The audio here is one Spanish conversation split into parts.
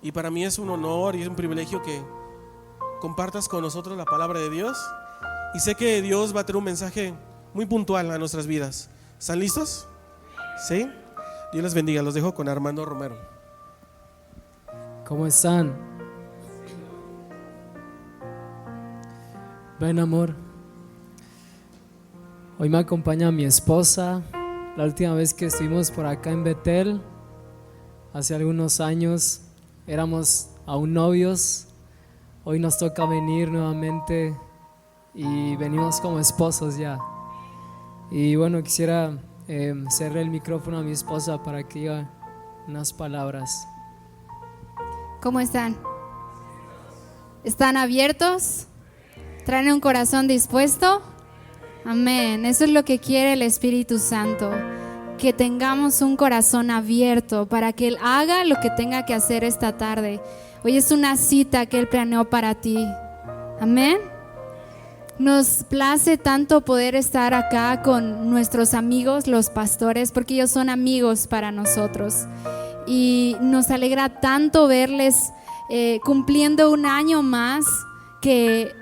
Y para mí es un honor y es un privilegio que compartas con nosotros la palabra de Dios. Y sé que Dios va a tener un mensaje muy puntual a nuestras vidas. ¿Están listos? ¿Sí? Dios les bendiga. Los dejo con Armando Romero. ¿Cómo están? Ven, amor. Hoy me acompaña mi esposa. La última vez que estuvimos por acá en Betel, hace algunos años, éramos aún novios. Hoy nos toca venir nuevamente y venimos como esposos ya. Y bueno, quisiera cederle el micrófono a mi esposa para que diga unas palabras. ¿Cómo están? ¿Están abiertos? ¿Traen un corazón dispuesto? Amén. Eso es lo que quiere el Espíritu Santo, que tengamos un corazón abierto para que Él haga lo que tenga que hacer esta tarde. Hoy es una cita que Él planeó para ti. Amén. Nos place tanto poder estar acá con nuestros amigos, los pastores, porque ellos son amigos para nosotros. Y nos alegra tanto verles cumpliendo un año más, que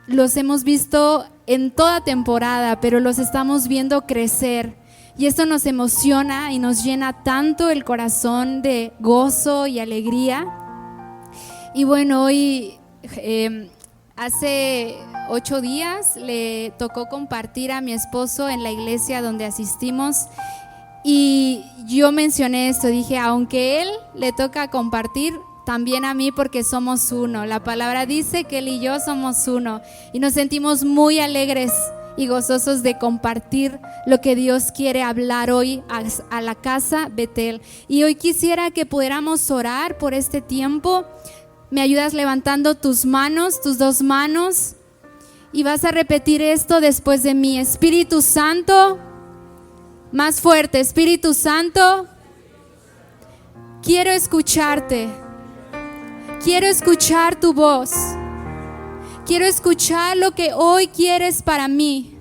los hemos visto en toda temporada, pero los estamos viendo crecer. Y esto nos emociona y nos llena tanto el corazón de gozo y alegría. Y bueno, hoy hace 8 días le tocó compartir a mi esposo en la iglesia donde asistimos. Y yo mencioné esto, dije, aunque él le toca compartir, también a mí, porque somos uno. La palabra dice que él y yo somos uno, y nos sentimos muy alegres y gozosos de compartir lo que Dios quiere hablar hoy a la casa Betel. Y hoy quisiera que pudiéramos orar por este tiempo. Me ayudas levantando tus manos, tus 2 manos, y vas a repetir esto después de mí. Espíritu Santo, más fuerte. Espíritu Santo, quiero escucharte. Quiero escuchar tu voz. Quiero escuchar lo que hoy quieres para mí.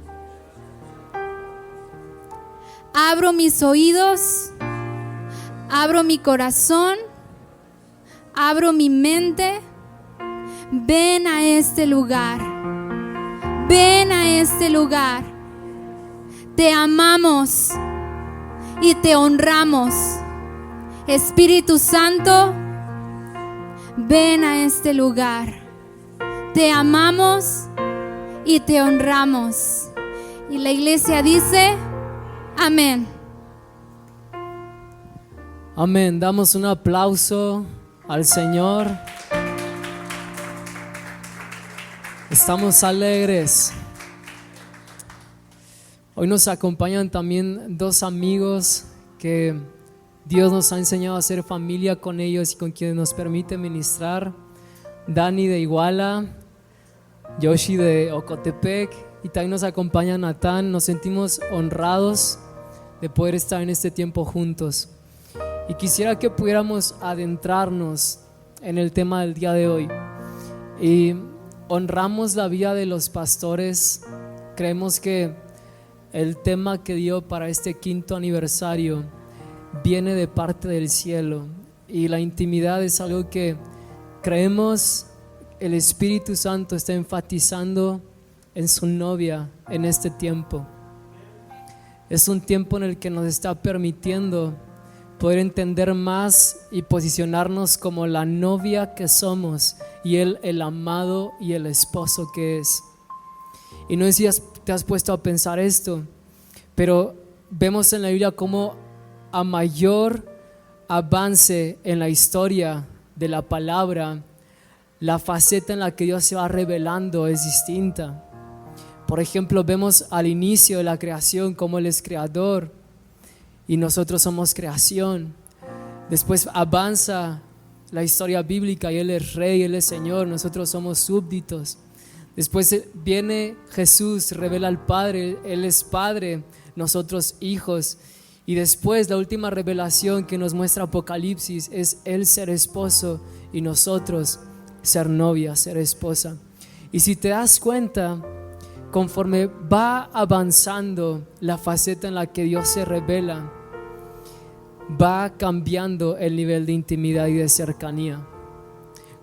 Abro mis oídos, abro mi corazón, abro mi mente. Ven a este lugar. Ven a este lugar. Te amamos y te honramos. Espíritu Santo, ven a este lugar. Te amamos y te honramos. Y la iglesia dice, amén. Amén. Damos un aplauso al Señor. Estamos alegres. Hoy nos acompañan también 2 amigos que Dios nos ha enseñado a hacer familia con ellos y con quienes nos permite ministrar. Dani de Iguala, Yoshi de Ocotepec, y también nos acompaña Natán. Nos sentimos honrados de poder estar en este tiempo juntos. Y quisiera que pudiéramos adentrarnos en el tema del día de hoy. Y honramos la vida de los pastores. Creemos que el tema que dio para este 5º aniversario viene de parte del cielo, y la intimidad es algo que creemos el Espíritu Santo está enfatizando en su novia en este tiempo. Es un tiempo en el que nos está permitiendo poder entender más y posicionarnos como la novia que somos, y Él el amado y el esposo que es. Y no sé si te has puesto a pensar esto, pero vemos en la Biblia cómo a mayor avance en la historia de la palabra, la faceta en la que Dios se va revelando es distinta. Por ejemplo, vemos al inicio de la creación cómo Él es creador y nosotros somos creación. Después avanza la historia bíblica y Él es rey, Él es Señor, nosotros somos súbditos. Después viene Jesús, revela al Padre, Él es Padre, nosotros hijos. Y después la última revelación que nos muestra Apocalipsis es Él ser esposo y nosotros ser novia, ser esposa. Y si te das cuenta, conforme va avanzando la faceta en la que Dios se revela, va cambiando el nivel de intimidad y de cercanía.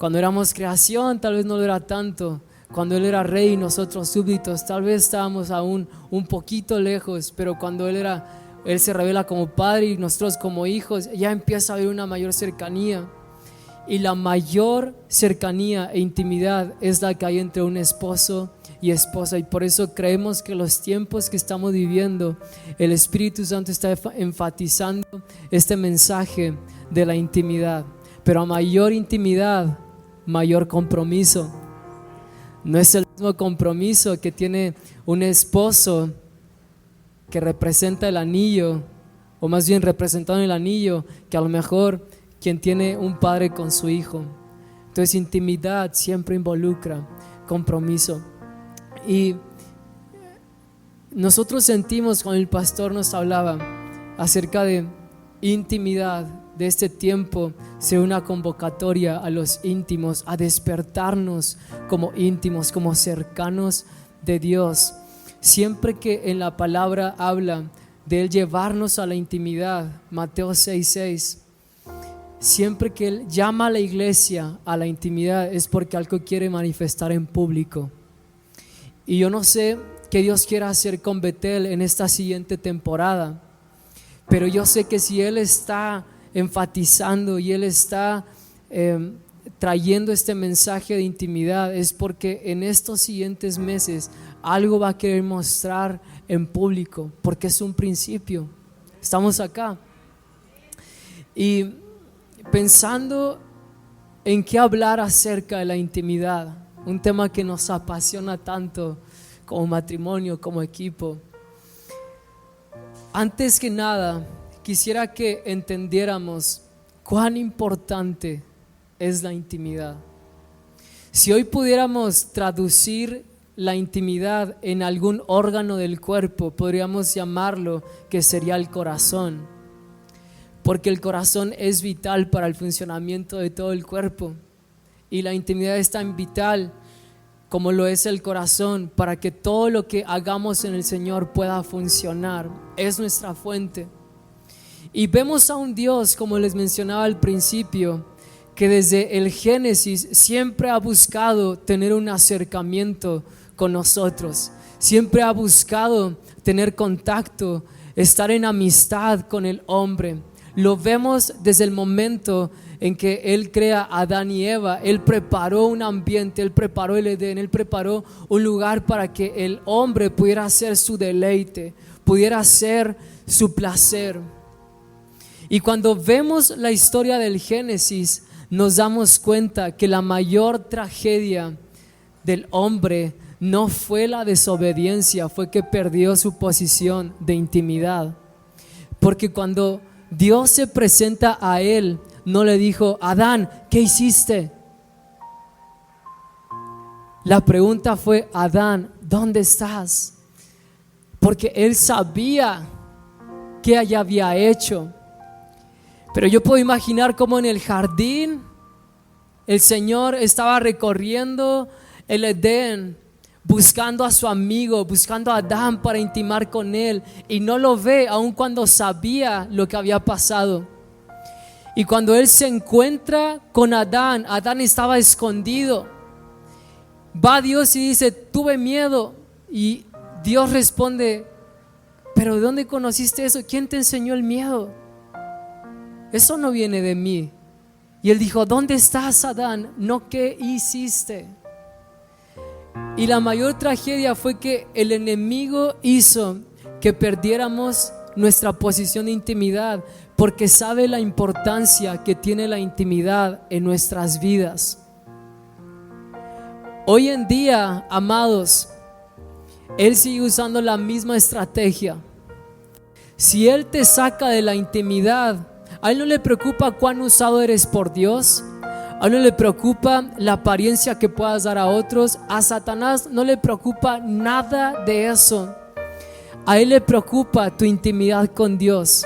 Cuando éramos creación, tal vez no lo era tanto. Cuando Él era rey y nosotros súbditos, tal vez estábamos aún un poquito lejos, pero cuando Él se revela como Padre y nosotros como hijos, ya empieza a haber una mayor cercanía. Y la mayor cercanía e intimidad es la que hay entre un esposo y esposa, y por eso creemos que los tiempos que estamos viviendo, el Espíritu Santo está enfatizando este mensaje de la intimidad. Pero a mayor intimidad, mayor compromiso. No es el mismo compromiso que tiene un esposo que representa el anillo, o más bien representando el anillo, que a lo mejor quien tiene un padre con su hijo. Entonces, intimidad siempre involucra compromiso. Y nosotros sentimos cuando el pastor nos hablaba acerca de intimidad, de este tiempo, ser una convocatoria a los íntimos, a despertarnos como íntimos, como cercanos de Dios. Siempre que en la palabra habla de Él llevarnos a la intimidad, Mateo 6:6, siempre que Él llama a la iglesia a la intimidad es porque algo quiere manifestar en público. Y yo no sé qué Dios quiera hacer con Betel en esta siguiente temporada, pero yo sé que si Él está enfatizando y Él está trayendo este mensaje de intimidad, es porque en estos siguientes meses algo va a querer mostrar en público, porque es un principio. Estamos acá y pensando en qué hablar acerca de la intimidad, un tema que nos apasiona tanto como matrimonio, como equipo. Antes que nada, quisiera que entendiéramos cuán importante es la intimidad. Si hoy pudiéramos traducir la intimidad en algún órgano del cuerpo, podríamos llamarlo que sería el corazón, porque el corazón es vital para el funcionamiento de todo el cuerpo, y la intimidad es tan vital como lo es el corazón para que todo lo que hagamos en el Señor pueda funcionar. Es nuestra fuente. Y vemos a un Dios, como les mencionaba al principio, que desde el Génesis siempre ha buscado tener un acercamiento con nosotros, siempre ha buscado tener contacto, estar en amistad con el hombre. Lo vemos desde el momento en que Él crea a Adán y Eva. Él preparó un ambiente, Él preparó el Edén, Él preparó un lugar para que el hombre pudiera hacer su deleite, pudiera hacer su placer. Y cuando vemos la historia del Génesis, nos damos cuenta que la mayor tragedia del hombre no fue la desobediencia, fue que perdió su posición de intimidad. Porque cuando Dios se presenta a él, no le dijo: Adán, ¿qué hiciste? La pregunta fue: Adán, ¿dónde estás? Porque él sabía qué ella había hecho. Pero yo puedo imaginar cómo en el jardín el Señor estaba recorriendo el Edén, buscando a su amigo, buscando a Adán para intimar con él, y no lo ve aun cuando sabía lo que había pasado. Y cuando él se encuentra con Adán, Adán estaba escondido. Va Dios y dice: tuve miedo. Y Dios responde: ¿pero de dónde conociste eso? ¿Quién te enseñó el miedo? Eso no viene de mí. Y él dijo: ¿dónde estás, Adán? No, ¿qué hiciste? Y la mayor tragedia fue que el enemigo hizo que perdiéramos nuestra posición de intimidad, porque sabe la importancia que tiene la intimidad en nuestras vidas. Hoy en día, amados, Él sigue usando la misma estrategia. Si Él te saca de la intimidad, a Él no le preocupa cuán usado eres por Dios, a Él no le preocupa la apariencia que puedas dar a otros, a Satanás no le preocupa nada de eso. A Él le preocupa tu intimidad con Dios,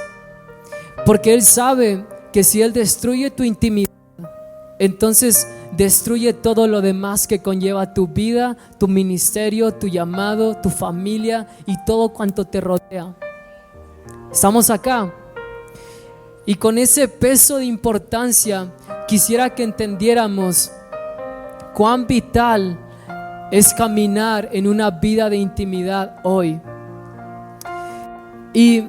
porque Él sabe que si Él destruye tu intimidad, entonces destruye todo lo demás que conlleva tu vida, tu ministerio, tu llamado, tu familia y todo cuanto te rodea. Estamos acá. Y con ese peso de importancia, quisiera que entendiéramos cuán vital es caminar en una vida de intimidad hoy. Y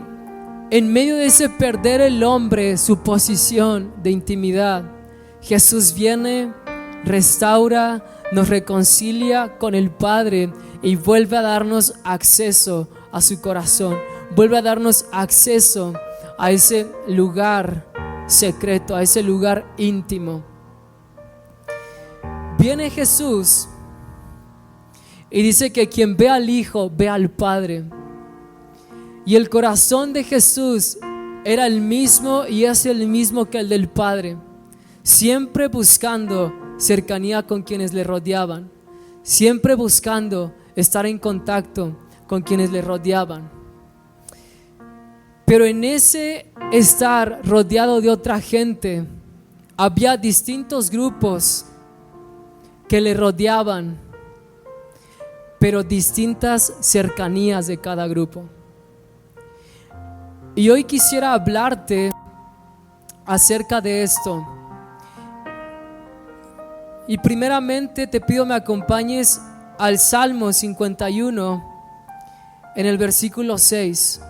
en medio de ese perder el hombre su posición de intimidad, Jesús viene, restaura, nos reconcilia con el Padre y vuelve a darnos acceso a su corazón, vuelve a darnos acceso a ese lugar secreto, a ese lugar íntimo. Viene Jesús y dice que quien ve al Hijo ve al Padre. Y el corazón de Jesús era el mismo y es el mismo que el del Padre, siempre buscando cercanía con quienes le rodeaban, siempre buscando estar en contacto con quienes le rodeaban. Pero en ese estar rodeado de otra gente, había distintos grupos que le rodeaban, pero distintas cercanías de cada grupo. Y hoy quisiera hablarte acerca de esto. Y primeramente te pido me acompañes al Salmo 51 en el versículo 6.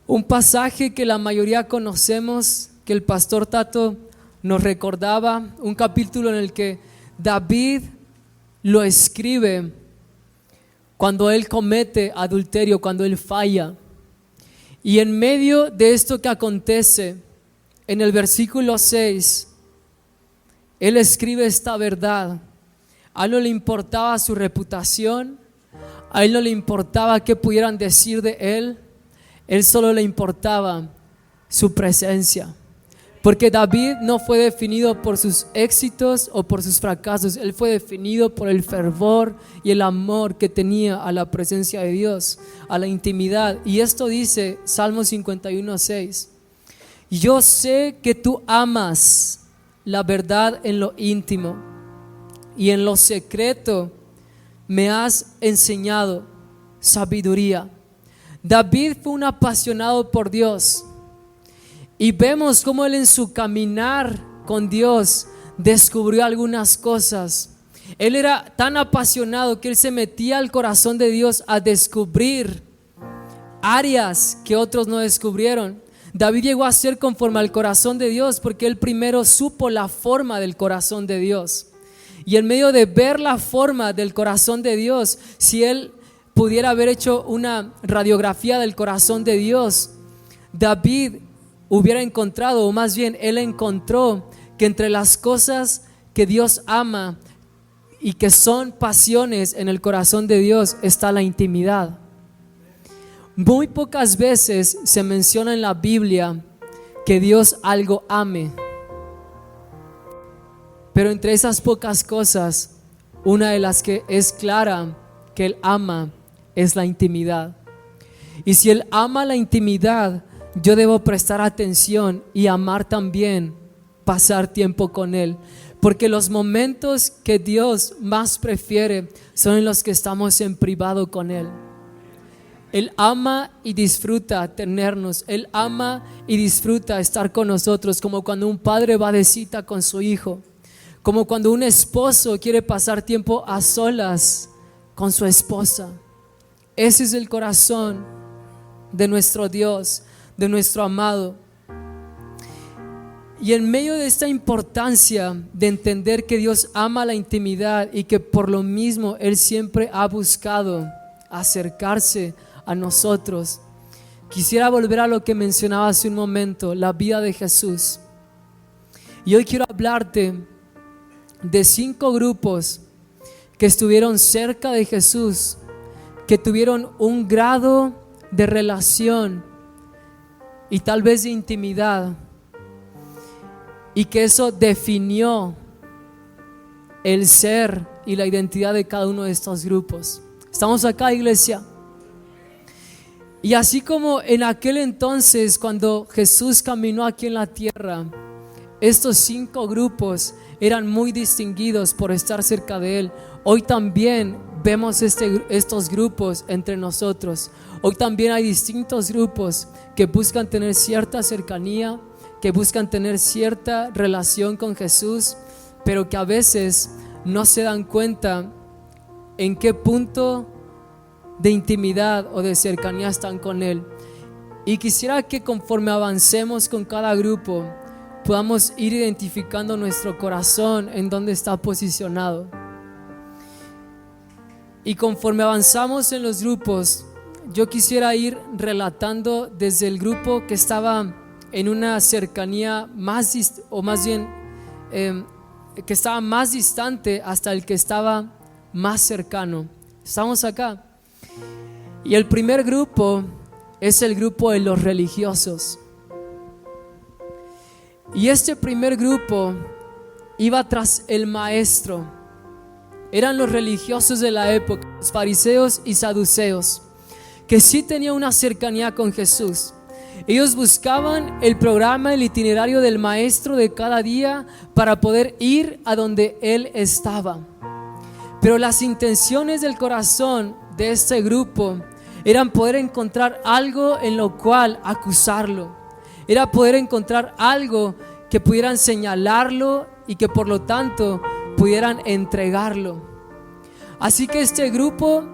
Un pasaje que la mayoría conocemos, que el pastor Tato nos recordaba, un capítulo en el que David lo escribe cuando él comete adulterio, cuando él falla. Y en medio de esto que acontece, en el versículo 6, él escribe esta verdad. A él no le importaba su reputación, a él no le importaba qué pudieran decir de él solo le importaba su presencia. Porque David no fue definido por sus éxitos o por sus fracasos, él fue definido por el fervor y el amor que tenía a la presencia de Dios, a la intimidad. Y esto dice Salmo 51:6: yo sé que tú amas la verdad en lo íntimo y en lo secreto me has enseñado sabiduría. David fue un apasionado por Dios. Y vemos cómo él en su caminar con Dios descubrió algunas cosas. Él era tan apasionado que él se metía al corazón de Dios a descubrir áreas que otros no descubrieron. David llegó a ser conforme al corazón de Dios porque él primero supo la forma del corazón de Dios. Y en medio de ver la forma del corazón de Dios, si él pudiera haber hecho una radiografía del corazón de Dios, David hubiera encontrado, o más bien él encontró, que entre las cosas que Dios ama y que son pasiones en el corazón de Dios está la intimidad. Muy pocas veces se menciona en la Biblia que Dios algo ame, pero entre esas pocas cosas, una de las que es clara que Él ama es la intimidad. Y si Él ama la intimidad, yo debo prestar atención y amar también pasar tiempo con Él, porque los momentos que Dios más prefiere son en los que estamos en privado con Él. Él ama y disfruta tenernos, Él ama y disfruta estar con nosotros, como cuando un padre va de cita con su hijo, como cuando un esposo quiere pasar tiempo a solas con su esposa. Ese es el corazón de nuestro Dios, de nuestro amado. Y en medio de esta importancia de entender que Dios ama la intimidad y que por lo mismo Él siempre ha buscado acercarse a nosotros, quisiera volver a lo que mencionaba hace un momento, la vida de Jesús. Y hoy quiero hablarte de 5 grupos que estuvieron cerca de Jesús, que tuvieron un grado de relación y tal vez de intimidad, y que eso definió el ser y la identidad de cada uno de estos grupos. ¿Estamos acá, iglesia? Y así como en aquel entonces, cuando Jesús caminó aquí en la tierra, estos 5 grupos eran muy distinguidos por estar cerca de Él. Hoy también vemos estos grupos entre nosotros. Hoy también hay distintos grupos que buscan tener cierta cercanía, que buscan tener cierta relación con Jesús, pero que a veces no se dan cuenta en qué punto de intimidad o de cercanía están con Él. Y quisiera que conforme avancemos con cada grupo, podamos ir identificando nuestro corazón en dónde está posicionado. Y conforme avanzamos en los grupos, yo quisiera ir relatando desde el grupo que estaba en una cercanía que estaba más distante hasta el que estaba más cercano. Estamos acá. Y el primer grupo es el grupo de los religiosos. Y este primer grupo iba tras el maestro. Eran los religiosos de la época, los fariseos y saduceos, que sí tenían una cercanía con Jesús. Ellos buscaban el programa, el itinerario del maestro de cada día para poder ir a donde él estaba. Pero las intenciones del corazón de este grupo eran poder encontrar algo en lo cual acusarlo. Era poder encontrar algo que pudieran señalarlo y que por lo tanto pudieran entregarlo. Así que este grupo,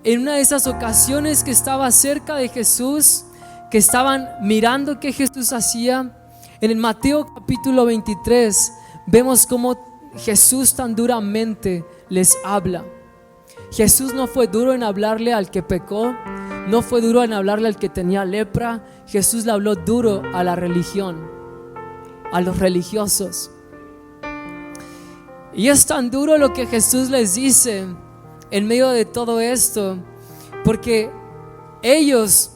en una de esas ocasiones que estaba cerca de Jesús, que estaban mirando qué Jesús hacía, en el Mateo capítulo 23 vemos cómo Jesús tan duramente les habla. Jesús no fue duro en hablarle al que pecó, no fue duro en hablarle al que tenía lepra. Jesús le habló duro a la religión, a los religiosos. Y es tan duro lo que Jesús les dice en medio de todo esto, porque ellos,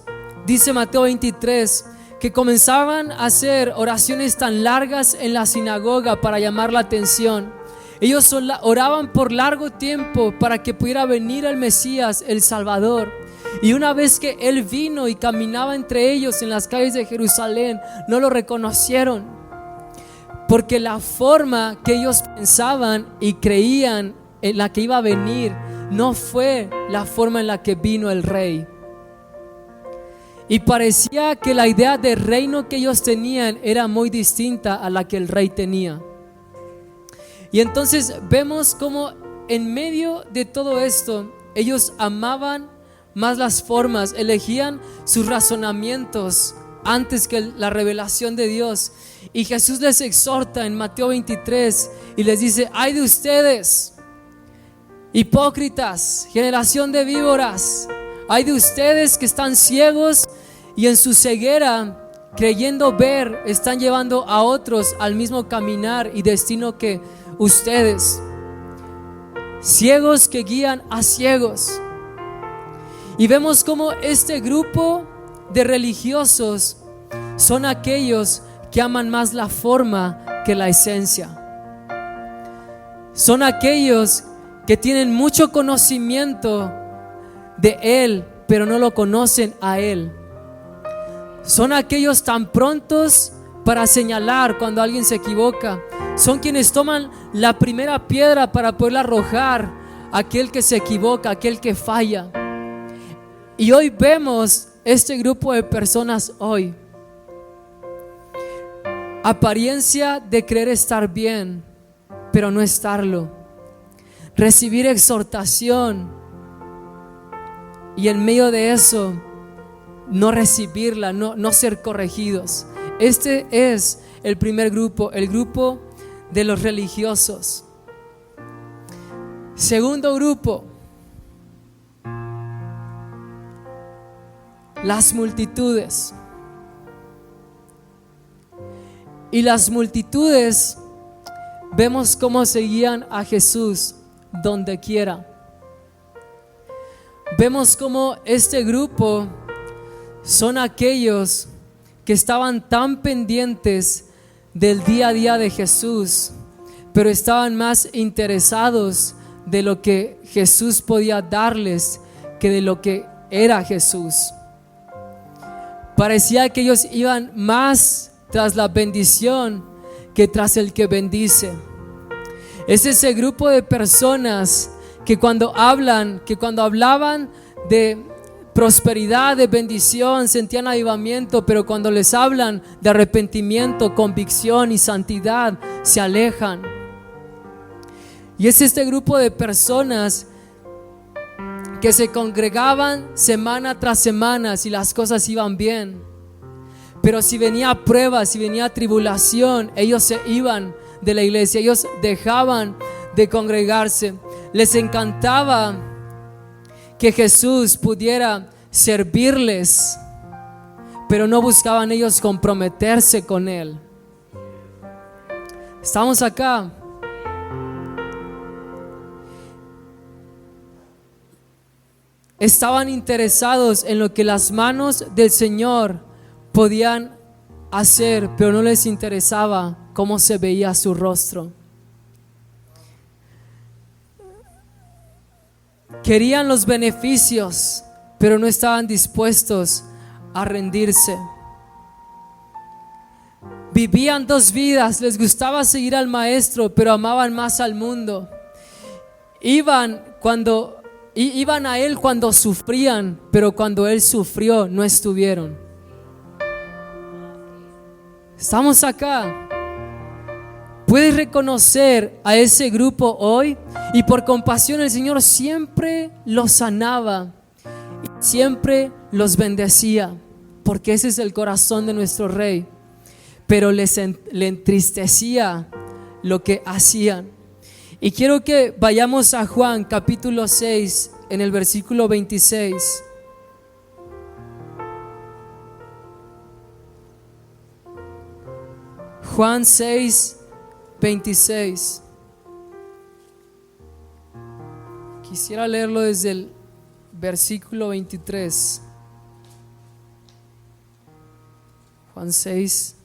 dice Mateo 23, que comenzaban a hacer oraciones tan largas en la sinagoga para llamar la atención. Ellos oraban por largo tiempo para que pudiera venir el Mesías, el Salvador. Y una vez que Él vino y caminaba entre ellos en las calles de Jerusalén, no lo reconocieron, porque la forma que ellos pensaban y creían en la que iba a venir no fue la forma en la que vino el Rey. Y parecía que la idea de reino que ellos tenían era muy distinta a la que el Rey tenía. Y entonces vemos cómo en medio de todo esto ellos amaban más las formas, elegían sus razonamientos antes que la revelación de Dios. Y Jesús les exhorta en Mateo 23 y les dice: ay de ustedes, hipócritas, generación de víboras, ay de ustedes que están ciegos y en su ceguera, creyendo ver, están llevando a otros al mismo caminar y destino que ustedes. Ciegos que guían a ciegos. Y vemos como este grupo de religiosos son aquellos que aman más la forma que la esencia. Son aquellos que tienen mucho conocimiento de Él, pero no lo conocen a Él. Son aquellos tan prontos para señalar cuando alguien se equivoca. Son quienes toman la primera piedra para poderla arrojar a aquel que se equivoca, a aquel que falla. Y hoy vemos este grupo de personas hoy. Apariencia de creer estar bien, pero no estarlo. Recibir exhortación y en medio de eso no recibirla, no ser corregidos. Este es el primer grupo, el grupo de los religiosos. Segundo grupo, las multitudes. Y las multitudes vemos cómo seguían a Jesús donde quiera. Vemos cómo este grupo son aquellos que estaban tan pendientes del día a día de Jesús, pero estaban más interesados de lo que Jesús podía darles que de lo que era Jesús. Parecía que ellos iban más tras la bendición que tras el que bendice. Es ese grupo de personas que cuando hablaban de prosperidad, de bendición, sentían avivamiento, pero cuando les hablan de arrepentimiento, convicción y santidad, se alejan. Y es este grupo de personas que se congregaban semana tras semana si las cosas iban bien, pero si venía prueba, si venía tribulación, ellos se iban de la iglesia, ellos dejaban de congregarse. Les encantaba que Jesús pudiera servirles, pero no buscaban ellos comprometerse con Él. Estamos acá. Estaban interesados en lo que las manos del Señor podían hacer, pero no les interesaba cómo se veía su rostro. Querían los beneficios, pero no estaban dispuestos a rendirse. Vivían dos vidas, les gustaba seguir al maestro, pero amaban más al mundo. Iban a Él cuando sufrían, pero cuando Él sufrió no estuvieron. Estamos acá. Puedes reconocer a ese grupo hoy, y por compasión el Señor siempre los sanaba, siempre los bendecía, porque ese es el corazón de nuestro Rey. Pero le entristecía lo que hacían. Y quiero que vayamos a Juan capítulo 6 en el versículo 26. Juan 6, 26. Quisiera leerlo desde el versículo 23. Juan 6,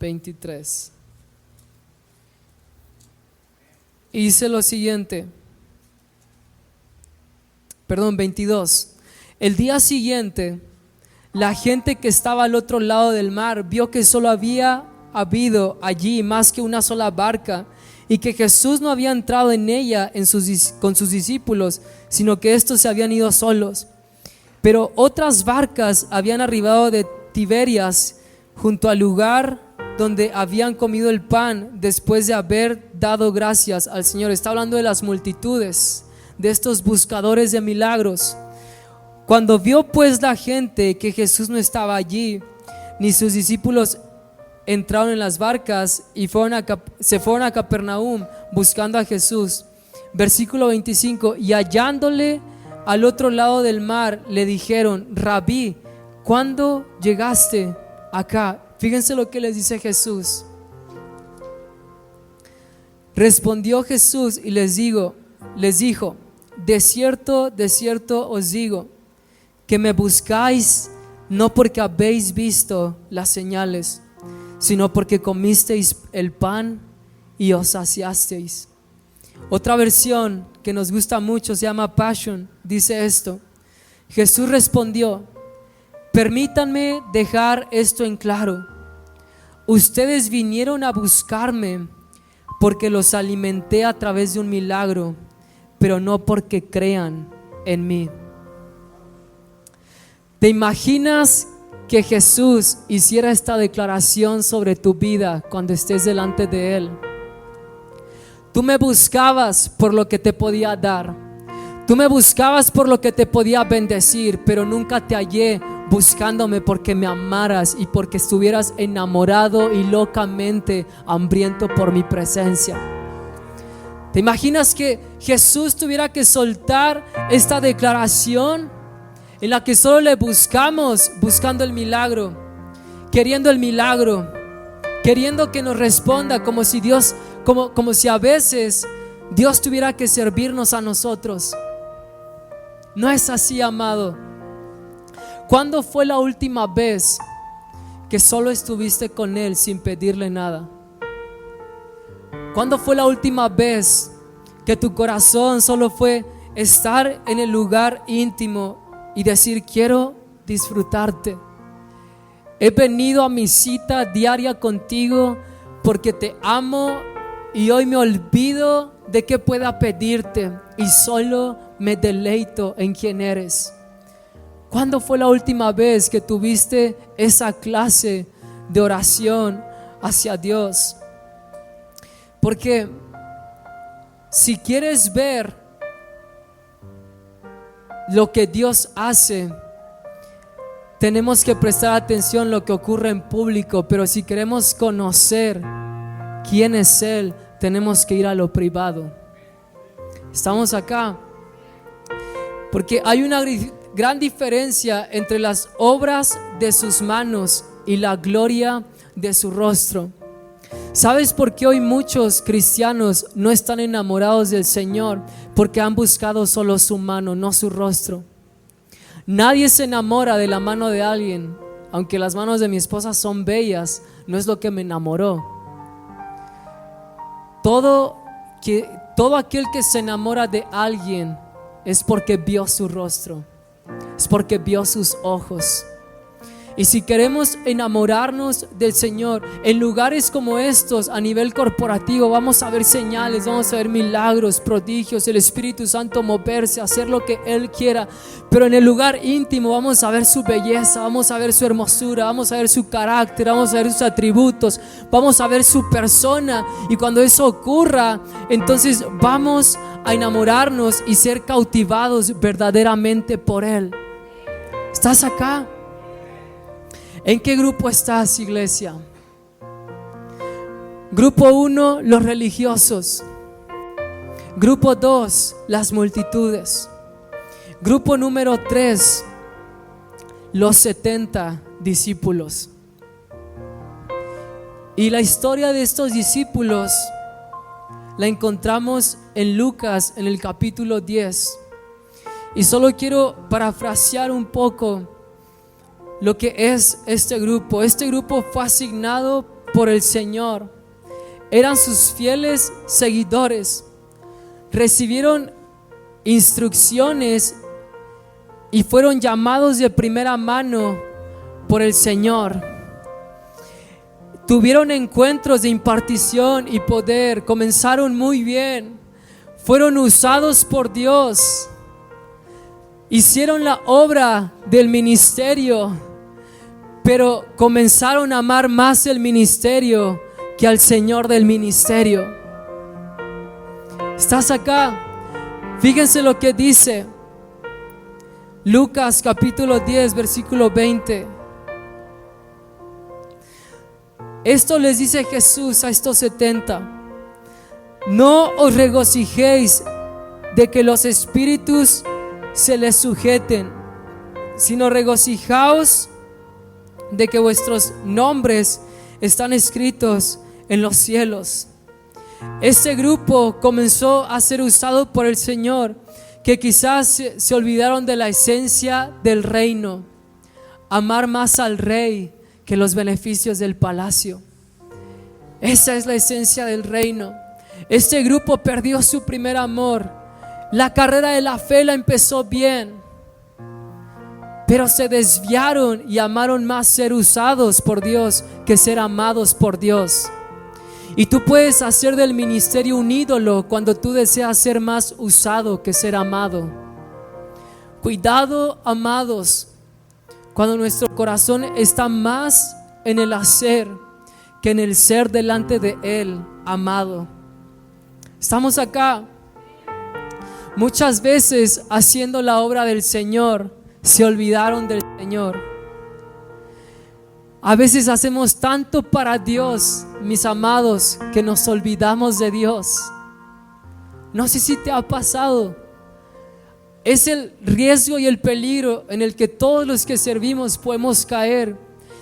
23. Y dice lo siguiente. 22. El día siguiente, la gente que estaba al otro lado del mar vio que solo había habido allí más que una sola barca, y que Jesús no había entrado en ella con sus discípulos, sino que estos se habían ido solos. Pero otras barcas habían arribado de Tiberias junto al lugar donde habían comido el pan después de haber dado gracias al Señor. Está hablando de las multitudes, de estos buscadores de milagros. Cuando vio pues la gente que Jesús no estaba allí, ni sus discípulos, entraron en las barcas y se fueron a Capernaum buscando a Jesús. Versículo 25. Y hallándole al otro lado del mar, le dijeron: Rabí, ¿cuándo llegaste acá? Fíjense lo que les dice Jesús. Respondió Jesús y les dijo: de cierto os digo, que me buscáis no porque habéis visto las señales, sino porque comisteis el pan y os saciasteis. Otra versión que nos gusta mucho se llama Passion, dice esto: Jesús respondió: permítanme dejar esto en claro. Ustedes vinieron a buscarme porque los alimenté a través de un milagro, pero no porque crean en mí. ¿Te imaginas que Jesús hiciera esta declaración sobre tu vida cuando estés delante de Él? Tú me buscabas por lo que te podía dar, tú me buscabas por lo que te podía bendecir, pero nunca te hallé buscándome porque me amaras y porque estuvieras enamorado y locamente hambriento por mi presencia. ¿Te imaginas que Jesús tuviera que soltar esta declaración en la que solo le buscamos buscando el milagro, queriendo el milagro, queriendo que nos responda, como si Dios, como si a veces Dios tuviera que servirnos a nosotros? No es así, amado. ¿Cuándo fue la última vez que solo estuviste con Él sin pedirle nada? ¿Cuándo fue la última vez que tu corazón solo fue estar en el lugar íntimo y decir: quiero disfrutarte? He venido a mi cita diaria contigo porque te amo y hoy me olvido de que pueda pedirte y solo me deleito en quién eres. ¿Cuándo fue la última vez que tuviste esa clase de oración hacia Dios? Porque si quieres ver lo que Dios hace, tenemos que prestar atención a lo que ocurre en público, pero si queremos conocer quién es Él, tenemos que ir a lo privado. Estamos acá porque hay una gran diferencia entre las obras de sus manos y la gloria de su rostro. ¿Sabes por qué hoy muchos cristianos no están enamorados del Señor? Porque han buscado solo su mano, no su rostro. Nadie se enamora de la mano de alguien. Aunque las manos de mi esposa son bellas, no es lo que me enamoró. Todo aquel que se enamora de alguien es porque vio su rostro, es porque vio sus ojos. Y si queremos enamorarnos del Señor en lugares como estos, a nivel corporativo, vamos a ver señales, vamos a ver milagros, prodigios, el Espíritu Santo moverse, hacer lo que Él quiera. Pero en el lugar íntimo vamos a ver su belleza, vamos a ver su hermosura, vamos a ver su carácter, vamos a ver sus atributos, vamos a ver su persona. Y cuando eso ocurra, entonces vamos a enamorarnos y ser cautivados verdaderamente por Él. ¿Estás acá? ¿En qué grupo estás, iglesia? Grupo 1, los religiosos. Grupo 2, las multitudes. Grupo número 3, los 70 discípulos. Y la historia de estos discípulos la encontramos en Lucas, en el capítulo 10. Y solo quiero parafrasear un poco lo que es este grupo. Este grupo fue asignado por el Señor. Eran sus fieles seguidores. Recibieron instrucciones y fueron llamados de primera mano por el Señor. Tuvieron encuentros de impartición y poder. Comenzaron muy bien. Fueron usados por Dios. Hicieron la obra del ministerio. Pero comenzaron a amar más el ministerio que al Señor del ministerio. ¿Estás acá? Fíjense lo que dice Lucas capítulo 10 versículo 20. Esto les dice Jesús a estos 70: no os regocijéis de que los espíritus se les sujeten, sino regocijaos de que vuestros nombres están escritos en los cielos. Este grupo comenzó a ser usado por el Señor, que quizás se olvidaron de la esencia del reino, amar más al rey que los beneficios del palacio. Esa es la esencia del reino. Este grupo perdió su primer amor. La carrera de la fe la empezó bien, pero se desviaron y amaron más ser usados por Dios que ser amados por Dios. Y tú puedes hacer del ministerio un ídolo cuando tú deseas ser más usado que ser amado. Cuidado, amados, cuando nuestro corazón está más en el hacer que en el ser delante de Él, amado. Estamos acá. Muchas veces haciendo la obra del Señor se olvidaron del Señor. A veces hacemos tanto para Dios, mis amados, que nos olvidamos de Dios. No sé si te ha pasado. Es el riesgo y el peligro en el que todos los que servimos podemos caer,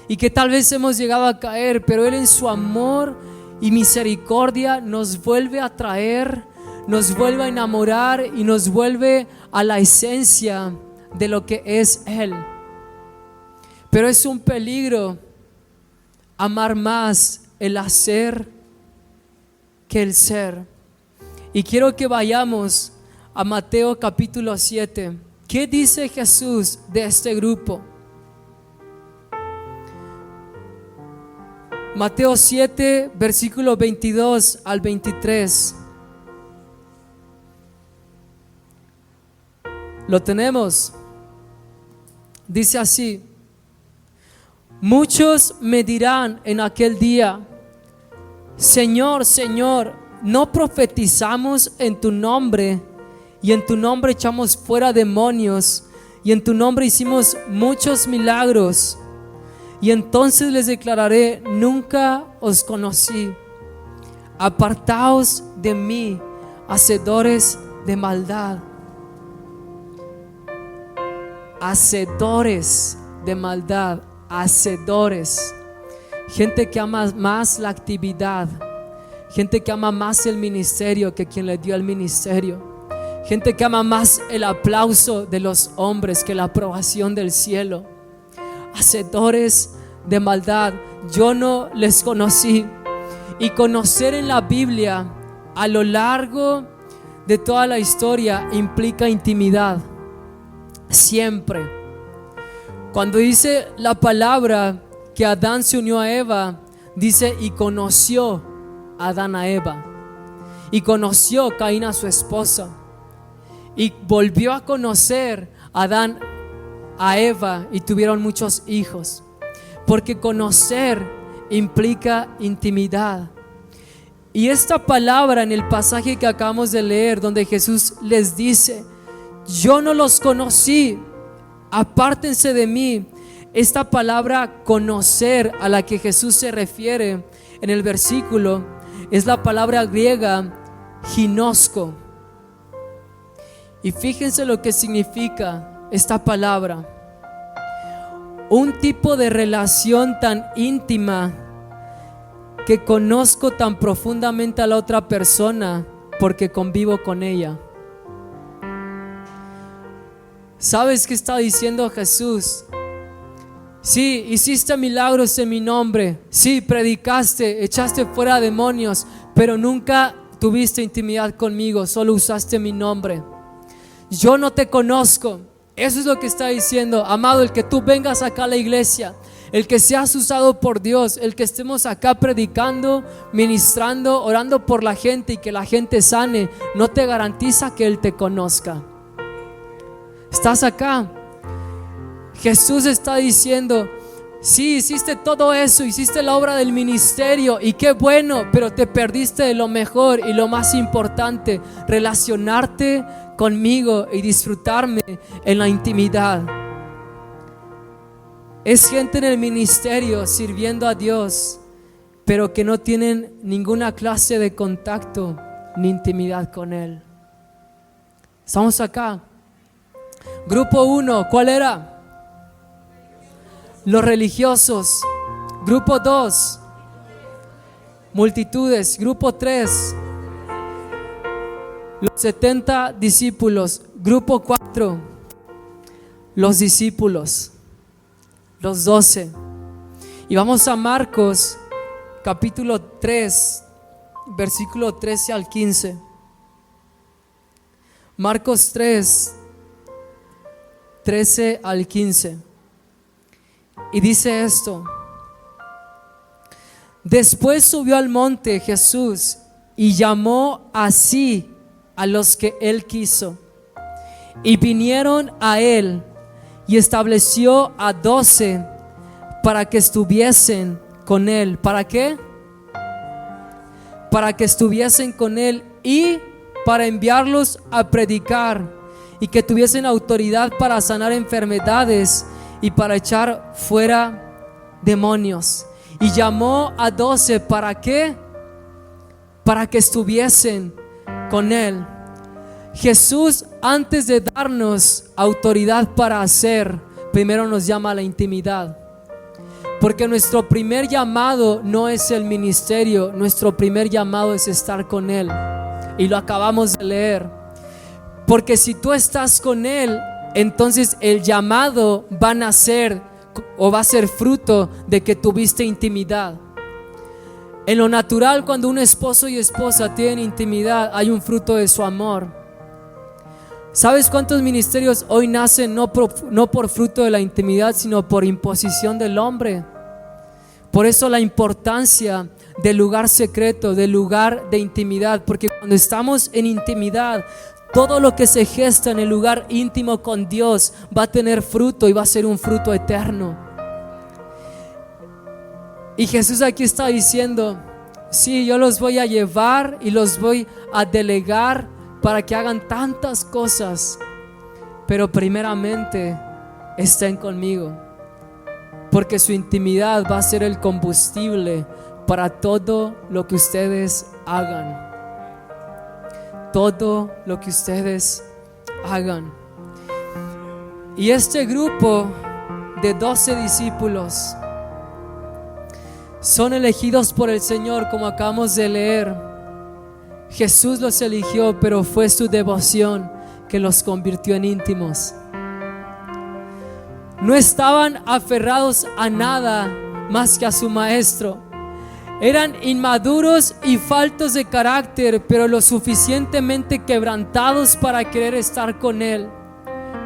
y que tal vez hemos llegado a caer, pero Él en su amor y misericordia nos vuelve a traer, nos vuelve a enamorar y nos vuelve a la esencia de lo que es Él. Pero es un peligro amar más el hacer que el ser. Y quiero que vayamos a Mateo capítulo 7. ¿Qué dice Jesús de este grupo? Mateo 7, versículo 22 al 23. ¿Lo tenemos? dice así: muchos me dirán en aquel día: Señor, Señor, ¿no profetizamos en tu nombre? Y en tu nombre echamos fuera demonios, y en tu nombre hicimos muchos milagros. Y entonces les declararé: nunca os conocí. Apartaos de mí, hacedores de maldad. Hacedores de maldad, hacedores. Gente que ama más la actividad, gente que ama más el ministerio que quien le dio el ministerio, gente que ama más el aplauso de los hombres que la aprobación del cielo. Hacedores de maldad, yo no les conocí. Y conocer en la Biblia a lo largo de toda la historia implica intimidad. Siempre. Cuando dice la palabra que Adán se unió a Eva, dice: y conoció Adán a Eva, y conoció Caín a su esposa, y volvió a conocer Adán a Eva, y tuvieron muchos hijos. Porque conocer implica intimidad. Y esta palabra en el pasaje que acabamos de leer, donde Jesús les dice: yo no los conocí, apártense de mí. Esta palabra conocer a la que Jesús se refiere en el versículo es la palabra griega ginosko. Y fíjense lo que significa esta palabra: un tipo de relación tan íntima que conozco tan profundamente a la otra persona porque convivo con ella. ¿Sabes qué está diciendo Jesús? Sí, hiciste milagros en mi nombre, sí, predicaste, echaste fuera demonios, pero nunca tuviste intimidad conmigo, solo usaste mi nombre. Yo no te conozco. Eso es lo que está diciendo. Amado, el que tú vengas acá a la iglesia, el que seas usado por Dios, el que estemos acá predicando, ministrando, orando por la gente y que la gente sane, no te garantiza que Él te conozca. ¿Estás acá? Jesús está diciendo: sí, hiciste todo eso, hiciste la obra del ministerio y qué bueno, pero te perdiste de lo mejor y lo más importante, relacionarte conmigo y disfrutarme en la intimidad. Es gente en el ministerio sirviendo a Dios, pero que no tienen ninguna clase de contacto ni intimidad con Él. Estamos acá. Grupo 1, ¿cuál era? Los religiosos. Grupo 2, multitudes. Grupo 3, los 70 discípulos. Grupo 4, los discípulos, los 12. Y vamos a Marcos capítulo 3, versículo 13 al 15. Marcos 3, 13 al 15. Y dice esto: después subió al monte Jesús y llamó así a los que Él quiso, y vinieron a Él, y estableció a 12 para que estuviesen con Él. ¿Para qué? Para que estuviesen con Él y para enviarlos a predicar, y que tuviesen autoridad para sanar enfermedades y para echar fuera demonios. Y llamó a 12 ¿para qué? Para que estuviesen con Él. Jesús, antes de darnos autoridad para hacer, primero nos llama a la intimidad. Porque nuestro primer llamado no es el ministerio, nuestro primer llamado es estar con Él. Y lo acabamos de leer. Porque si tú estás con Él, entonces el llamado va a nacer o va a ser fruto de que tuviste intimidad. En lo natural, cuando un esposo y esposa tienen intimidad, hay un fruto de su amor. ¿Sabes cuántos ministerios hoy nacen no por fruto de la intimidad, sino por imposición del hombre? Por eso la importancia del lugar secreto, del lugar de intimidad, porque cuando estamos en intimidad, Todo lo que se gesta en el lugar íntimo con Dios va a tener fruto y va a ser un fruto eterno. Y Jesús aquí está diciendo: sí, yo los voy a llevar y los voy a delegar para que hagan tantas cosas, pero primeramente estén conmigo, porque su intimidad va a ser el combustible para todo lo que ustedes hagan. Todo lo que ustedes hagan. Y este grupo de 12 discípulos son elegidos por el Señor, como acabamos de leer. Jesús los eligió, pero fue su devoción que los convirtió en íntimos. No estaban aferrados a nada más que a su maestro. Eran inmaduros y faltos de carácter, pero lo suficientemente quebrantados para querer estar con Él.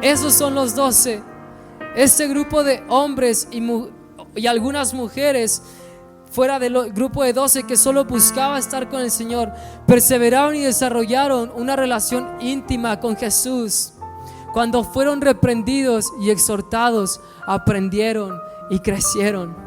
Esos son los 12. Este grupo de hombres y algunas mujeres fuera del grupo de 12 que solo buscaba estar con el Señor, perseveraron y desarrollaron una relación íntima con Jesús. Cuando fueron reprendidos y exhortados, aprendieron y crecieron.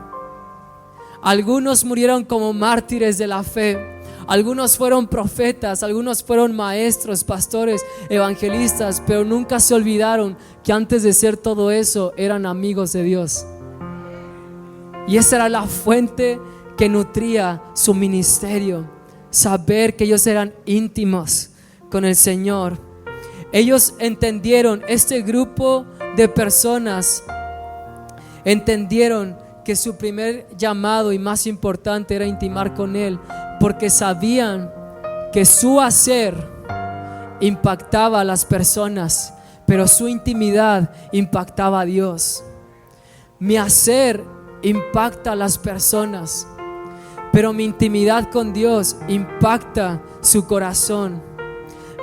Algunos murieron como mártires de la fe. Algunos fueron profetas, algunos fueron maestros, pastores, evangelistas, pero nunca se olvidaron que antes de ser todo eso eran amigos de Dios. Y esa era la fuente que nutría su ministerio, saber que ellos eran íntimos con el Señor. Ellos entendieron, este grupo de personas entendieron que su primer llamado y más importante era intimar con Él, porque sabían que su hacer impactaba a las personas, pero su intimidad impactaba a Dios. Mi hacer impacta a las personas, pero mi intimidad con Dios impacta su corazón.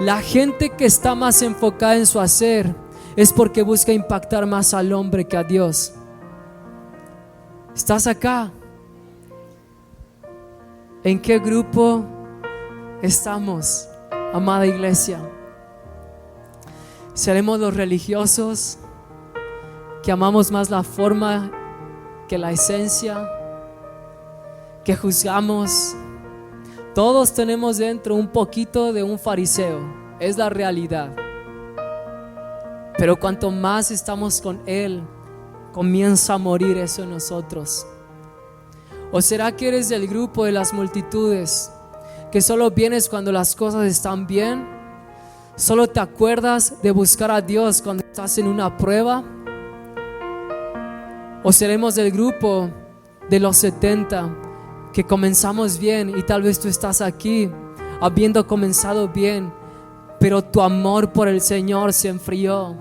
La gente que está más enfocada en su hacer es porque busca impactar más al hombre que a Dios. ¿Estás acá? ¿En qué grupo estamos, amada iglesia? ¿Seremos los religiosos que amamos más la forma que la esencia, que juzgamos? Todos tenemos dentro un poquito de un fariseo, es la realidad. Pero cuanto más estamos con Él, comienza a morir eso en nosotros. ¿O será que eres del grupo de las multitudes que solo vienes cuando las cosas están bien? ¿Solo te acuerdas de buscar a Dios cuando estás en una prueba? ¿O seremos del grupo de los 70 que comenzamos bien y tal vez tú estás aquí habiendo comenzado bien, pero tu amor por el Señor se enfrió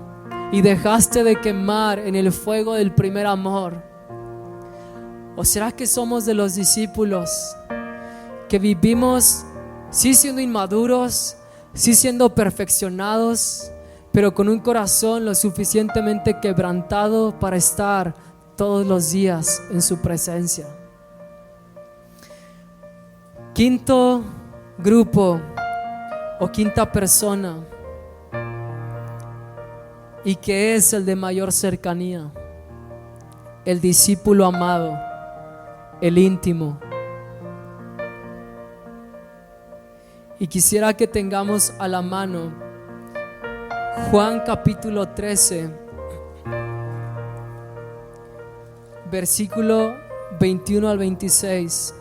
y dejaste de quemar en el fuego del primer amor? ¿O será que somos de los discípulos que vivimos sí siendo inmaduros, sí siendo perfeccionados, pero con un corazón lo suficientemente quebrantado para estar todos los días en su presencia? Quinto grupo o quinta persona, y que es el de mayor cercanía, el discípulo amado, el íntimo. Y quisiera que tengamos a la mano Juan capítulo 13, versículo 21 al 26.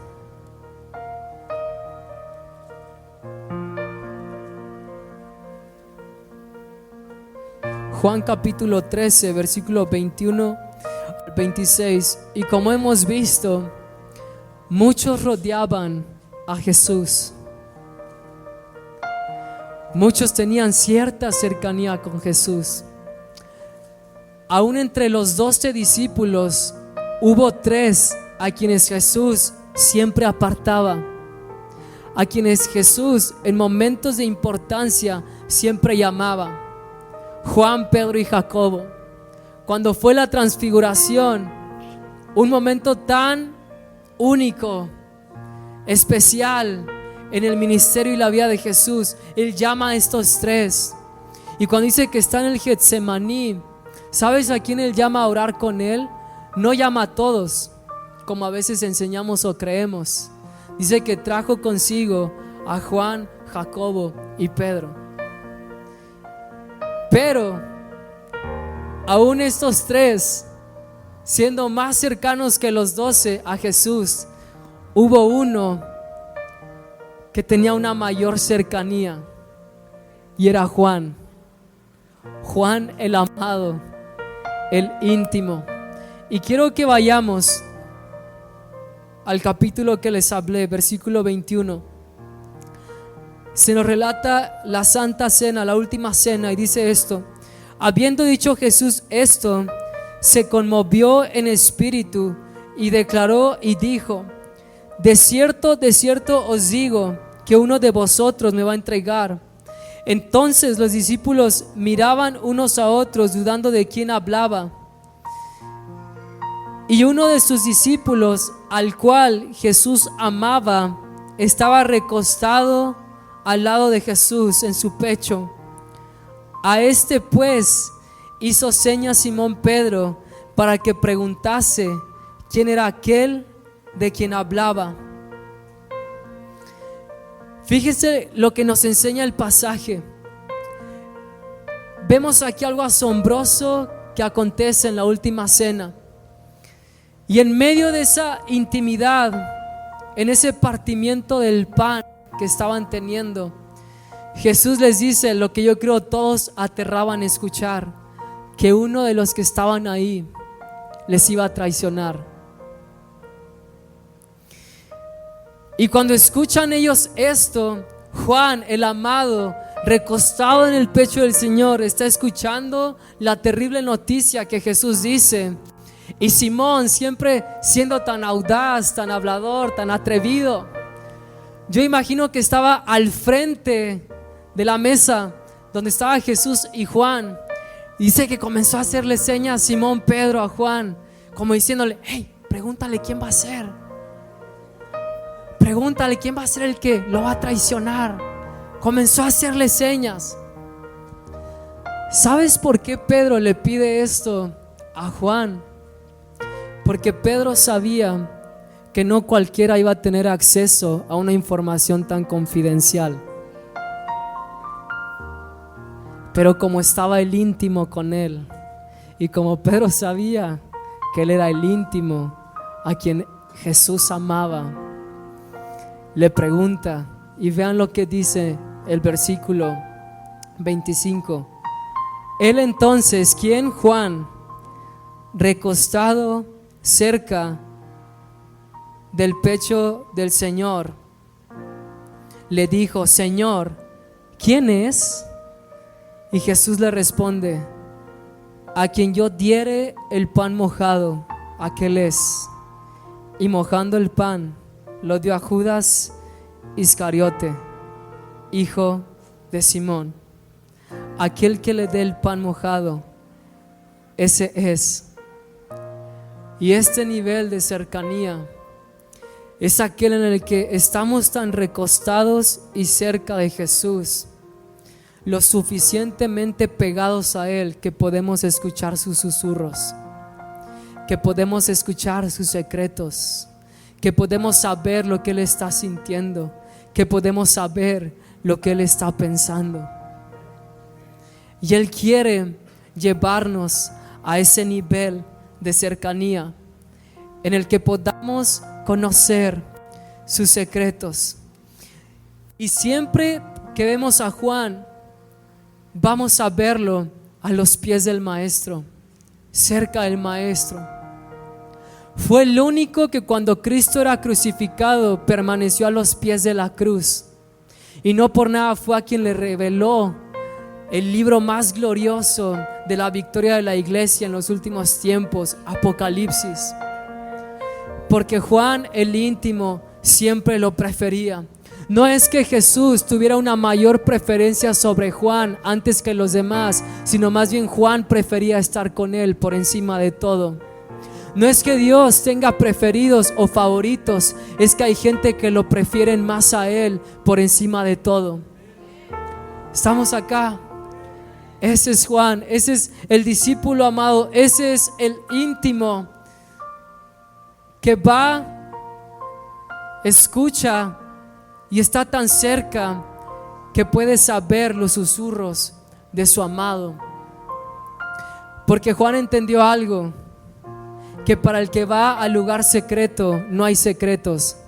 Juan capítulo 13, versículo 21 al 26. Y como hemos visto, muchos rodeaban a Jesús. Muchos tenían cierta cercanía con Jesús. Aún entre los 12 discípulos hubo 3 a quienes Jesús siempre apartaba, a quienes Jesús en momentos de importancia siempre llamaba: Juan, Pedro y Jacobo. Cuando fue la transfiguración, un momento tan único, especial en el ministerio y la vida de Jesús, Él llama a estos 3 Y cuando dice que está en el Getsemaní, ¿sabes a quién él llama a orar con él? No llama a todos, como a veces enseñamos o creemos. Dice que trajo consigo a Juan, Jacobo y Pedro. Pero aún estos tres, siendo más cercanos que los 12 a Jesús, hubo uno que tenía una mayor cercanía, y era Juan. Juan el amado, el íntimo. Y quiero que vayamos al capítulo que les hablé, versículo 21. Se nos relata la Santa Cena, la última cena, y dice esto: habiendo dicho Jesús esto, se conmovió en espíritu y declaró y dijo: de cierto os digo que uno de vosotros me va a entregar. Entonces los discípulos miraban unos a otros, dudando de quién hablaba. Y uno de sus discípulos, al cual Jesús amaba, estaba recostado al lado de Jesús en su pecho. A este pues hizo señas Simón Pedro para que preguntase quién era aquel de quien hablaba. Fíjese lo que nos enseña el pasaje. Vemos aquí algo asombroso que acontece en la última cena. Y en medio de esa intimidad, en ese partimiento del pan que estaban teniendo, Jesús les dice lo que yo creo todos aterraban escuchar: que uno de los que estaban ahí les iba a traicionar. Y cuando escuchan ellos esto, Juan el amado, recostado en el pecho del Señor, está escuchando la terrible noticia que Jesús dice. Y Simón, siempre siendo tan audaz, tan hablador, tan atrevido, yo imagino que estaba al frente de la mesa donde estaba Jesús y Juan. Dice que comenzó a hacerle señas Simón Pedro a Juan, como diciéndole: hey, pregúntale quién va a ser. Pregúntale quién va a ser el que lo va a traicionar. Comenzó a hacerle señas. ¿Sabes por qué Pedro le pide esto a Juan? Porque Pedro sabía que no cualquiera iba a tener acceso a una información tan confidencial. Pero como estaba el íntimo con él, y como Pedro sabía que él era el íntimo a quien Jesús amaba, le pregunta. Y vean lo que dice el versículo 25. Él entonces, ¿quién? Juan, recostado cerca del pecho del Señor, le dijo: Señor, ¿quién es? Y Jesús le responde: a quien yo diere el pan mojado, aquel es. Y mojando el pan, lo dio a Judas Iscariote, hijo de Simón. Aquel que le dé el pan mojado, ese es. Y este nivel de cercanía es aquel en el que estamos tan recostados y cerca de Jesús, lo suficientemente pegados a Él, que podemos escuchar sus susurros, que podemos escuchar sus secretos, que podemos saber lo que Él está sintiendo, que podemos saber lo que Él está pensando. Y Él quiere llevarnos a ese nivel de cercanía en el que podamos conocer sus secretos. Y siempre que vemos a Juan, vamos a verlo a los pies del Maestro, cerca del Maestro. Fue el único que cuando Cristo era crucificado permaneció a los pies de la cruz, y no por nada fue a quien le reveló el libro más glorioso de la victoria de la iglesia en los últimos tiempos, Apocalipsis. Porque Juan el íntimo siempre lo prefería. No es que Jesús tuviera una mayor preferencia sobre Juan antes que los demás, sino más bien Juan prefería estar con él por encima de todo. No es que Dios tenga preferidos o favoritos, es que hay gente que lo prefieren más a Él por encima de todo. Estamos acá. Ese es Juan, ese es el discípulo amado, ese es el íntimo que va, escucha y está tan cerca que puede saber los susurros de su amado. Porque Juan entendió algo, que para el que va al lugar secreto no hay secretos.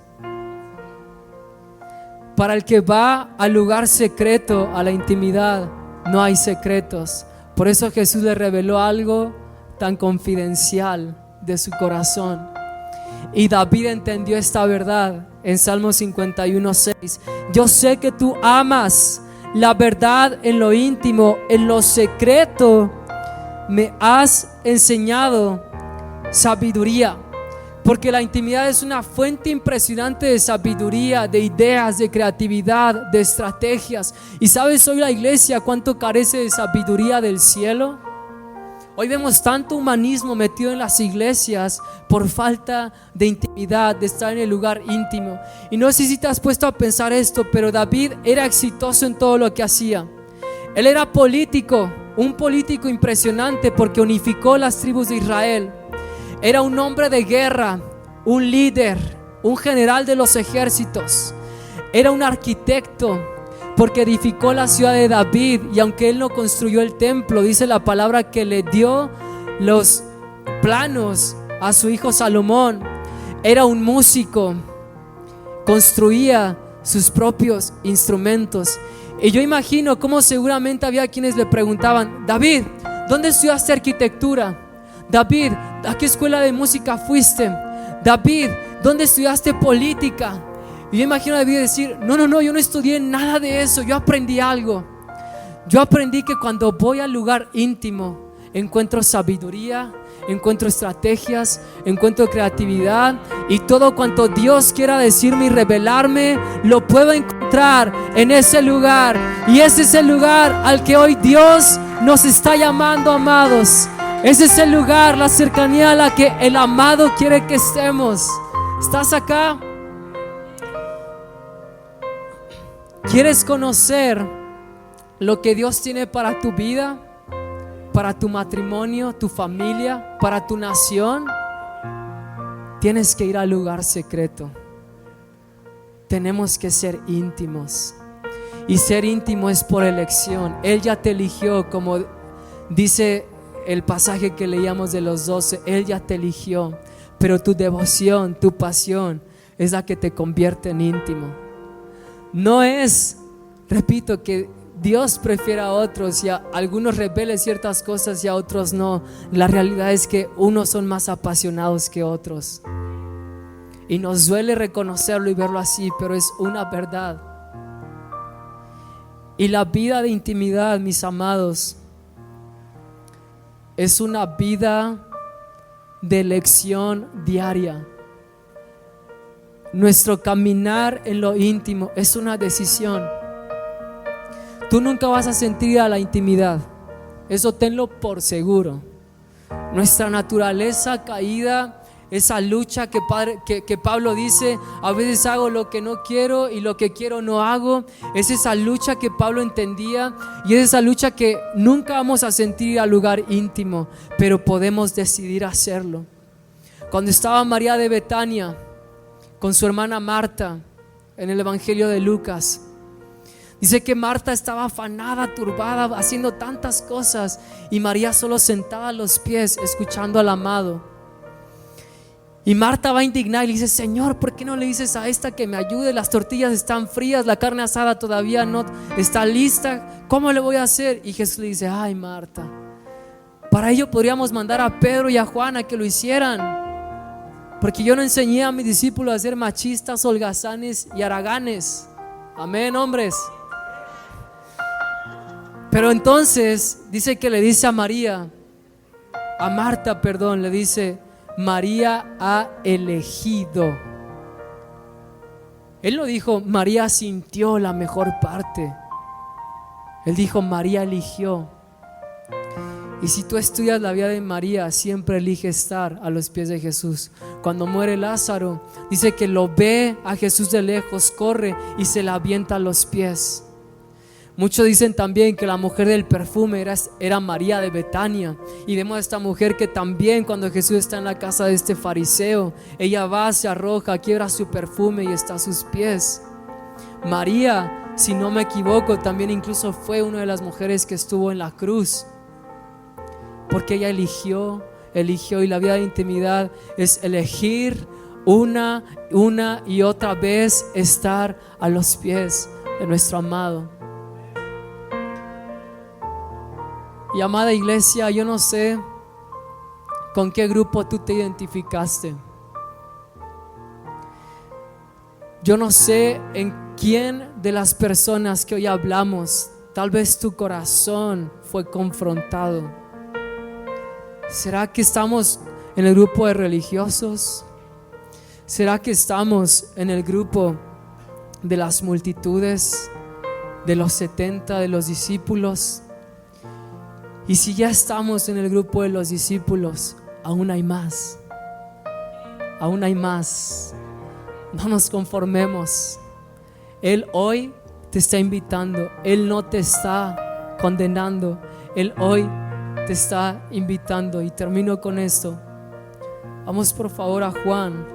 Para el que va al lugar secreto, a la intimidad, no hay secretos. Por eso Jesús le reveló algo tan confidencial de su corazón. Y David entendió esta verdad en Salmo 51:6. Yo sé que tú amas la verdad en lo íntimo, en lo secreto me has enseñado sabiduría. Porque la intimidad es una fuente impresionante de sabiduría, de ideas, de creatividad, de estrategias. Y sabes, hoy la iglesia cuánto carece de sabiduría del cielo. Hoy vemos tanto humanismo metido en las iglesias por falta de intimidad, de estar en el lugar íntimo. Y no sé si te has puesto a pensar esto, pero David era exitoso en todo lo que hacía. Él era político, un político impresionante porque unificó las tribus de Israel. Era un hombre de guerra, un líder, un general de los ejércitos. Era un arquitecto porque edificó la ciudad de David. Y aunque él no construyó el templo, dice la palabra que le dio los planos a su hijo Salomón. Era un músico, construía sus propios instrumentos. Y yo imagino cómo seguramente había quienes le preguntaban: David, ¿dónde estudiaste arquitectura? David, ¿a qué escuela de música fuiste? David, ¿dónde estudiaste política? Y yo imagino a David decir: no, yo no estudié nada de eso, yo aprendí algo. Yo aprendí que cuando voy al lugar íntimo encuentro sabiduría, encuentro estrategias, encuentro creatividad, y todo cuanto Dios quiera decirme y revelarme lo puedo encontrar en ese lugar. Y ese es el lugar al que hoy Dios nos está llamando, amados. Ese es el lugar, la cercanía a la que el amado quiere que estemos. ¿Estás acá? ¿Quieres conocer lo que Dios tiene para tu vida, para tu matrimonio, tu familia, para tu nación? Tienes que ir al lugar secreto. Tenemos que ser íntimos. Y ser íntimo es por elección. Él ya te eligió, como dice el pasaje que leíamos de los 12. Él ya te eligió, pero tu devoción, tu pasión es la que te convierte en íntimo. No es, repito, que Dios prefiere a otros y a algunos revele ciertas cosas y a otros no. La realidad es que unos son más apasionados que otros, y nos duele reconocerlo y verlo así, pero es una verdad. Y la vida de intimidad, mis amados, es una vida de elección diaria. Nuestro caminar en lo íntimo es una decisión. Tú nunca vas a sentir a la intimidad, eso tenlo por seguro. Nuestra naturaleza caída, esa lucha que Pablo dice: a veces hago lo que no quiero y lo que quiero no hago. Es esa lucha que Pablo entendía, y es esa lucha que nunca vamos a sentir al lugar íntimo, pero podemos decidir hacerlo. Cuando estaba María de Betania con su hermana Marta en el Evangelio de Lucas, dice que Marta estaba afanada, turbada, haciendo tantas cosas, y María solo sentada a los pies escuchando al amado. Y Marta va indignada y le dice: Señor, ¿por qué no le dices a esta que me ayude? Las tortillas están frías, la carne asada todavía no está lista, ¿cómo le voy a hacer? Y Jesús le dice: ay, Marta, para ello podríamos mandar a Pedro y a Juan a que lo hicieran, porque yo no enseñé a mis discípulos a ser machistas, holgazanes y haraganes. Amén, hombres. Pero entonces dice que le dice a Marta, le dice: María ha elegido. Él no dijo María sintió la mejor parte. Él dijo María eligió. Y si tú estudias la vida de María, siempre elige estar a los pies de Jesús. Cuando muere Lázaro, dice que lo ve a Jesús de lejos, corre y se le avienta a los pies. Muchos dicen también que la mujer del perfume era María de Betania. Y vemos a esta mujer que también cuando Jesús está en la casa de este fariseo, ella va, se arroja, quiebra su perfume y está a sus pies. María, si no me equivoco, también incluso fue una de las mujeres que estuvo en la cruz, porque ella eligió, y la vida de intimidad es elegir una y otra vez estar a los pies de nuestro amado. Y amada iglesia, yo no sé con qué grupo tú te identificaste. Yo no sé en quién de las personas que hoy hablamos, tal vez tu corazón fue confrontado. ¿Será que estamos en el grupo de religiosos? ¿Será que estamos en el grupo de las multitudes, de los 70, de los discípulos? Y si ya estamos en el grupo de los discípulos, aún hay más. Aún hay más. No nos conformemos. Él hoy te está invitando. Él no te está condenando. Él hoy te está invitando. Y termino con esto. Vamos por favor a Juan,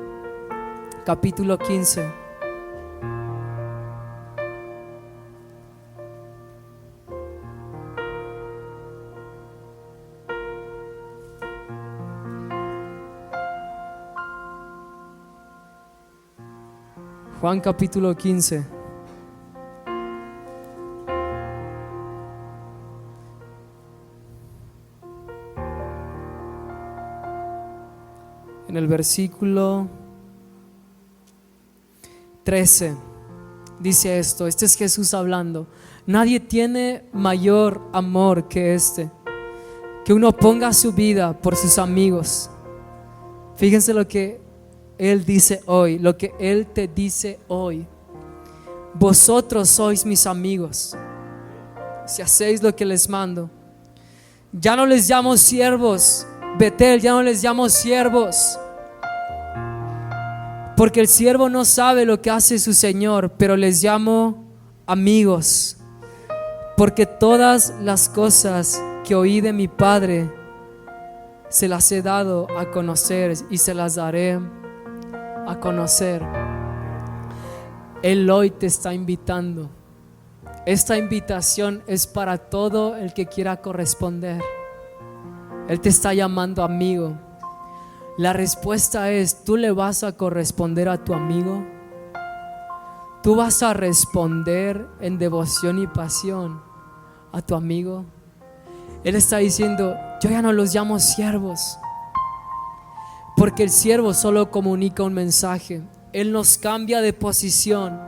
capítulo 15. Juan capítulo 15. En el versículo 13 dice esto. Este es Jesús hablando. Nadie tiene mayor amor que este, que uno ponga su vida por sus amigos. Fíjense lo que Él dice hoy, lo que Él te dice hoy. Vosotros sois mis amigos si hacéis lo que les mando. Ya no les llamo siervos, Betel, ya no les llamo siervos, porque el siervo no sabe lo que hace su Señor, pero les llamo amigos, porque todas las cosas que oí de mi Padre se las he dado a conocer y se las daré a conocer. Él hoy te está invitando. Esta invitación es para todo el que quiera corresponder. Él te está llamando amigo. La respuesta es: ¿tú le vas a corresponder a tu amigo? ¿Tú vas a responder en devoción y pasión a tu amigo? Él está diciendo: yo ya no los llamo siervos, porque el siervo solo comunica un mensaje. Él nos cambia de posición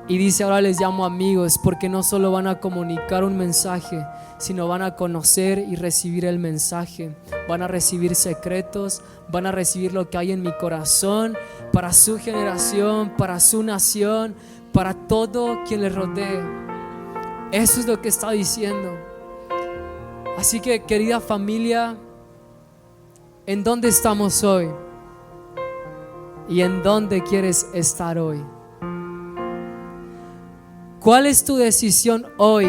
y dice: ahora les llamo amigos, porque no solo van a comunicar un mensaje, sino van a conocer y recibir el mensaje. Van a recibir secretos, van a recibir lo que hay en mi corazón para su generación, para su nación, para todo quien les rodee. Eso es lo que está diciendo. Así que, querida familia, ¿en dónde estamos hoy? ¿Y en dónde quieres estar hoy? ¿Cuál es tu decisión hoy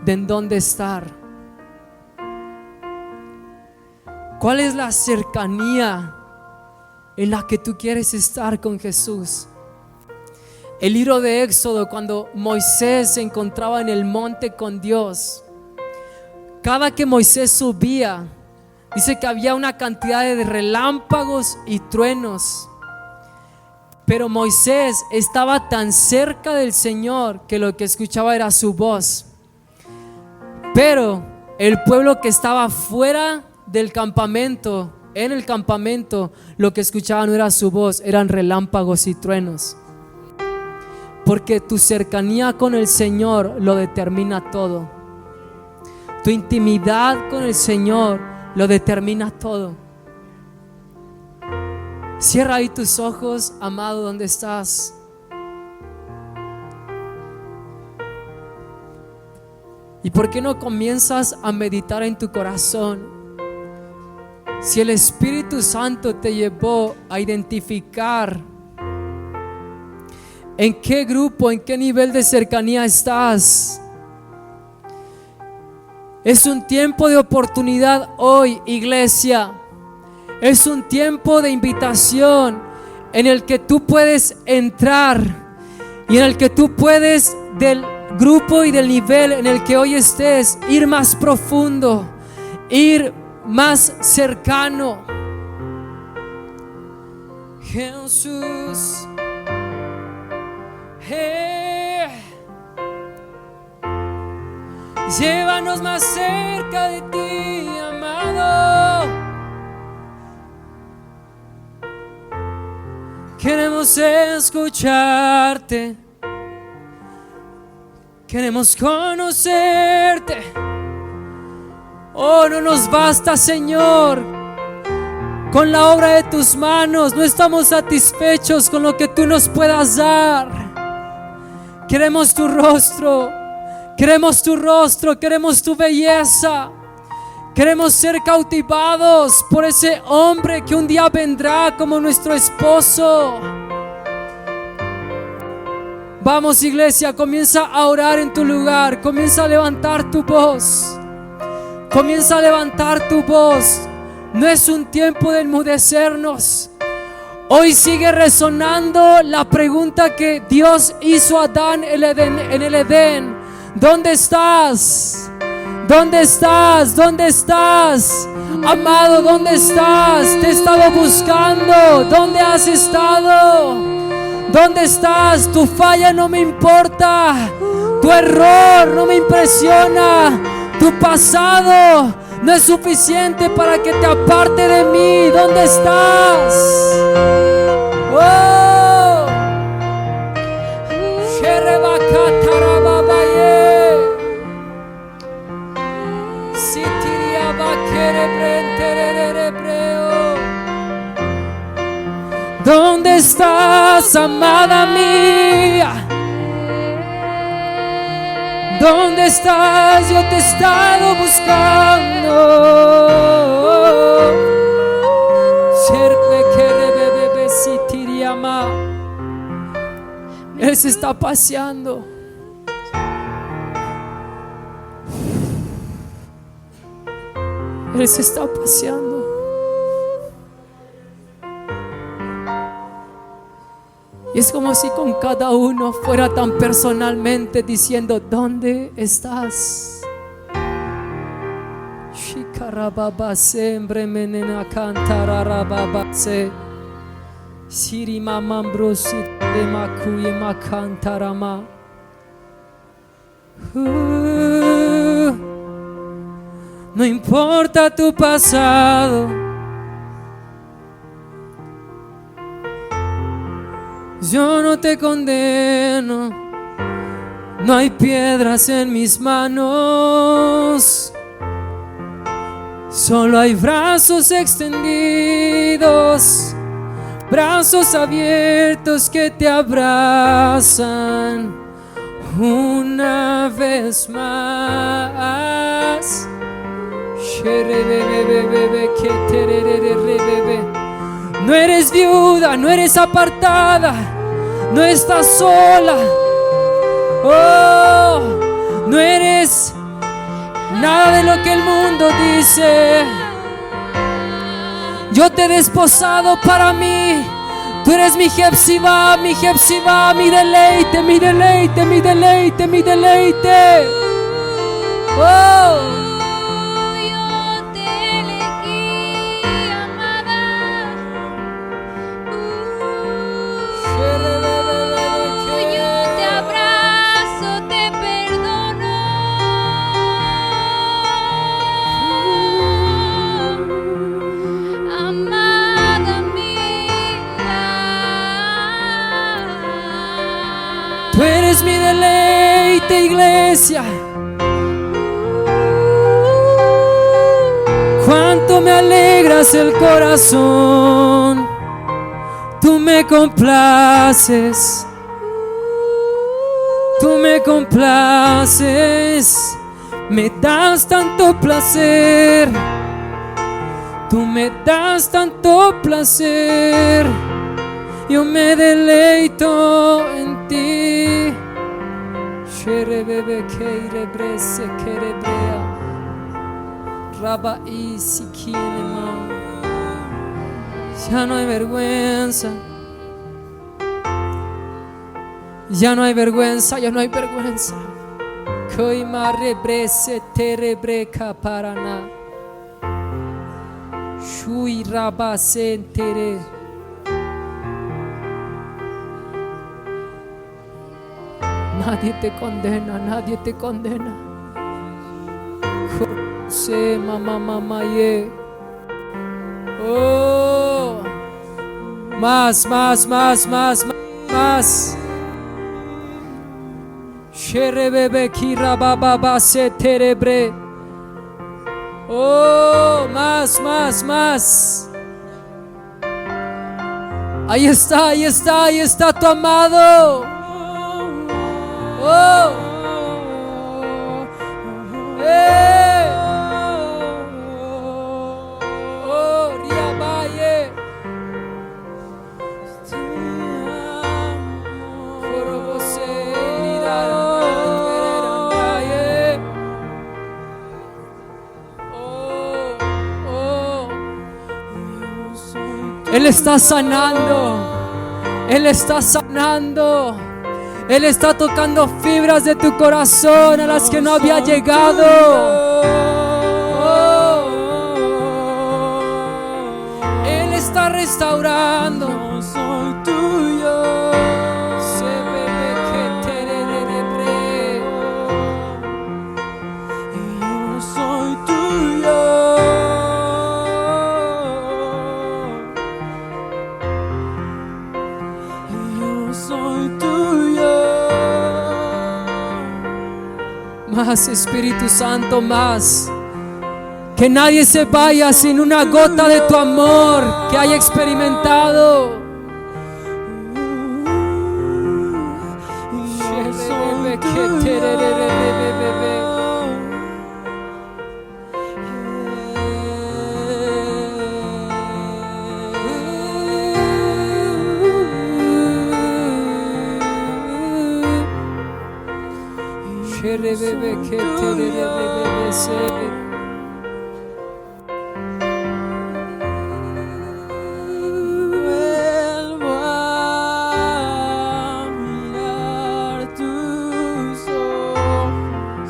de en dónde estar? ¿Cuál es la cercanía en la que tú quieres estar con Jesús? El libro de Éxodo, cuando Moisés se encontraba en el monte con Dios, cada que Moisés subía, dice que había una cantidad de relámpagos y truenos. Pero Moisés estaba tan cerca del Señor que lo que escuchaba era su voz. Pero el pueblo que estaba fuera del campamento, en el campamento, lo que escuchaba no era su voz, eran relámpagos y truenos. Porque tu cercanía con el Señor lo determina todo. Tu intimidad con el Señor lo determina todo. Cierra ahí tus ojos, amado, ¿dónde estás? ¿Y por qué no comienzas a meditar en tu corazón? Si el Espíritu Santo te llevó a identificar en qué grupo, en qué nivel de cercanía estás, Es un tiempo de oportunidad hoy, iglesia. Es un tiempo de invitación en el que tú puedes entrar y en el que tú puedes, del grupo y del nivel en el que hoy estés, ir más profundo, ir más cercano. Jesús, llévanos más cerca de ti, amado. Queremos escucharte, queremos conocerte. Oh, no nos basta, Señor, con la obra de tus manos. No estamos satisfechos con lo que tú nos puedas dar. Queremos tu rostro, queremos tu rostro, queremos tu belleza. Queremos ser cautivados por ese hombre que un día vendrá como nuestro esposo. Vamos, iglesia, comienza a orar en tu lugar. Comienza a levantar tu voz. Comienza a levantar tu voz. No es un tiempo de enmudecernos. Hoy sigue resonando la pregunta que Dios hizo a Adán en el Edén. ¿Dónde estás? ¿Dónde estás? ¿Dónde estás? Amado, ¿dónde estás? Te he estado buscando. ¿Dónde has estado? ¿Dónde estás? Tu falla no me importa. Tu error no me impresiona. Tu pasado no es suficiente para que te aparte de mí. ¿Dónde estás? Oh. ¿Dónde estás, amada mía? ¿Dónde estás? Yo te he estado buscando. Él se está paseando. Él se está paseando. Y es como si con cada uno fuera tan personalmente diciendo: ¿dónde estás? Shikarababase, mbremenena cantararababase, sirimamambrosi demakuye makantarama. No importa tu pasado, yo no te condeno. No hay piedras en mis manos, solo hay brazos extendidos, brazos abiertos que te abrazan una vez más. No eres viuda, no eres apartada, no estás sola. Oh, no eres nada de lo que el mundo dice. Yo te he desposado para mí. Tú eres mi Jepsibá, mi Jepsibá, mi deleite, mi deleite, mi deleite, mi deleite. Oh. Tú eres mi deleite, iglesia. Cuánto me alegras el corazón. Tú me complaces. Tú me complaces. Me das tanto placer. Tú me das tanto placer. Yo me deleito en ti. raba y sikinema. Ya no hay vergüenza. Ya no hay vergüenza, ya no hay vergüenza. Koima rebrese terebreca parana. Shui raba sentere. Nadie te condena, nadie te condena. Se mamá mamá ye. Oh, más. Sherebebe kira baba se terebre. Oh, más. Ahí está tu amado. Oh, hey. Oh, Riabaye. Él está sanando. Él está sanando. Él está tocando fibras de tu corazón a las que no había llegado. Oh. Él está restaurando. Yo soy tuyo. Se bebe que tererebre. Yo soy tuyo. Yo soy tuyo. Más Espíritu Santo, más. Que nadie se vaya sin una gota de tu amor que haya experimentado. Yo soy tuyo. Vuelvo a mirar tus ojos,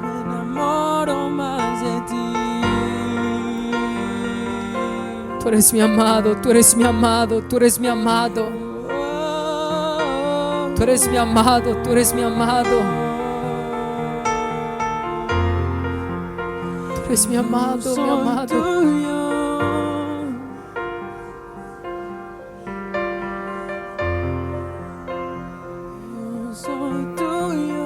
me enamoro más de ti. Tú eres mi amado, tú eres mi amado, tú eres mi amado. Tú eres mi amado, tú eres mi amado. Tú eres mi amado, mi amado. Soy tuyo.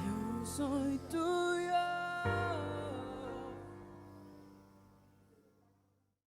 Yo soy tuyo.